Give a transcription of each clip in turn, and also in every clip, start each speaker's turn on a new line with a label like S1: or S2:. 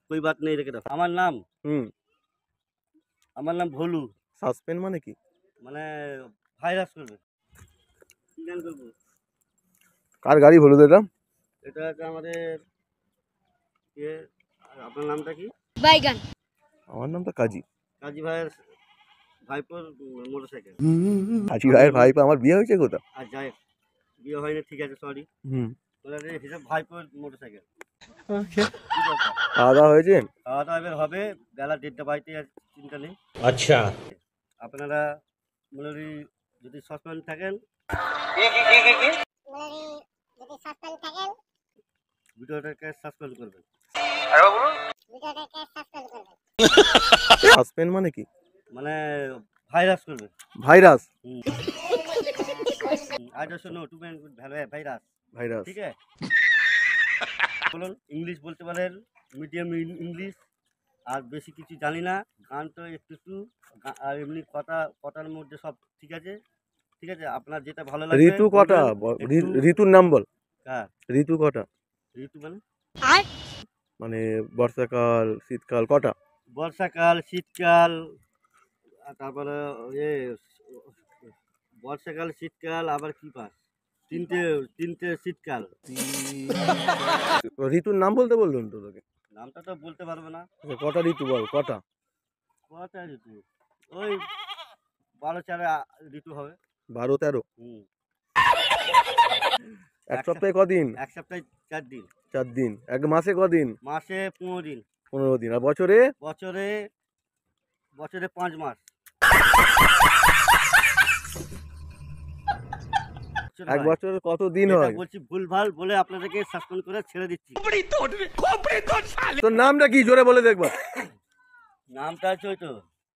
S1: कोई बात नहीं রেখে দাও। আমার নাম
S2: হুম
S1: ভোলু।
S2: সাসপেন্ড মানে কি?
S1: মানে ভাইরাস করবে। কি গান করবো?
S2: কার গাড়ি হলুদ এটা?
S1: এটা হচ্ছে আমাদের ইয়ে। আপনার নামটা কি?
S3: বাইগান।
S2: আমার নামটা কাজী।
S1: কাজী ভাইয়ের ভাইপোর মোটরসাইকেল।
S2: কাজী ভাইয়ের ভাইপো। আমার বিয়ে হয়েছে কোথা?
S1: আর যাই হোক, বিয়ে হয়নি, ঠিক আছে, সরি।
S2: হুম
S1: ওনাদের হিসাব ভাইপোর মোটরসাইকেল।
S2: খাওয়া দাওয়া হয়েছে?
S1: খাওয়া দাওয়া এবার হবে, বেলা 1:30 বাজতে আর চিন্তা নেই।
S4: अच्छा
S1: আপনারা মনে করি যদি সসপেন্ড থাকেন ভিডিওটাকে সাসপেন্ড করবেন।
S2: সাসপেন্ড মানে কি?
S1: মানে ভাইরাস করবে।
S2: Virus?
S1: I don't know to man virus.
S2: Virus.
S1: ঠিক আছে, বলুন। ইংলিশ বলতে পারেন, মিডিয়াম ইংলিশ, আর বেশি কিছু জানি না। গান তো একটু একটু, আর এমনি কথার মধ্যে সব ঠিক আছে। ঠিক আছে, আপনার যেটা ভালো লাগে।
S2: ঋতু কটা? ঋতুর নাম বল।
S1: হ্যাঁ,
S2: ঋতু কটা?
S1: ঋতু মানে
S2: মানে বর্ষাকাল, শীতকাল কটা?
S1: বর্ষাকাল, শীতকাল, আর তারপরে বর্ষাকাল, শীতকাল, আবার কি পাস? তিনটে শীতকাল।
S2: ঋতুর নাম বলতে বললুন তো তোকে।
S1: নামটা তো বলতে পারবে না।
S2: কটা ঋতু বল, কটা?
S1: কটা ঋতু? ওই 12-4 ঋতু হবে।
S2: 12-13?
S1: হুম।
S2: এক সপ্তাহে কদিন?
S1: এক সপ্তাহে 4 দিন।
S2: 4 দিন। এক মাসে কদিন?
S1: মাসে 15 দিন।
S2: 15 দিন। আর বছরে?
S1: বছরে 5 মাস।
S2: এক বছরে কত দিন হয়?
S1: বলছি ভুলভাল বলে আপনাদেরকে সাসপেন্ড করে ছেড়ে দিচ্ছি।
S2: তোর নামটা কি জোরে বলে দেখবা?
S1: নামটা হচ্ছে ওই তো।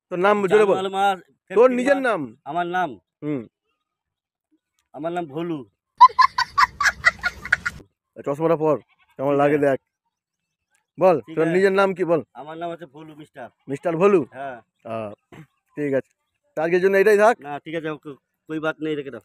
S2: তোর নাম জোরে বল। তোর নিজের নাম?
S1: আমার নাম
S2: হুম
S1: ভোলু।
S2: চশমাটা পর, কেমন লাগে দেখ। বল তোর নিজের নাম কি বল।
S1: আমার নাম হচ্ছে ভোলু,
S2: মিস্টার ভোলু।
S1: হ্যাঁ,
S2: ঠিক আছে, আজকের জন্য এটাই থাক।
S1: না ঠিক আছে, कोई बात नहीं রেখে দাও।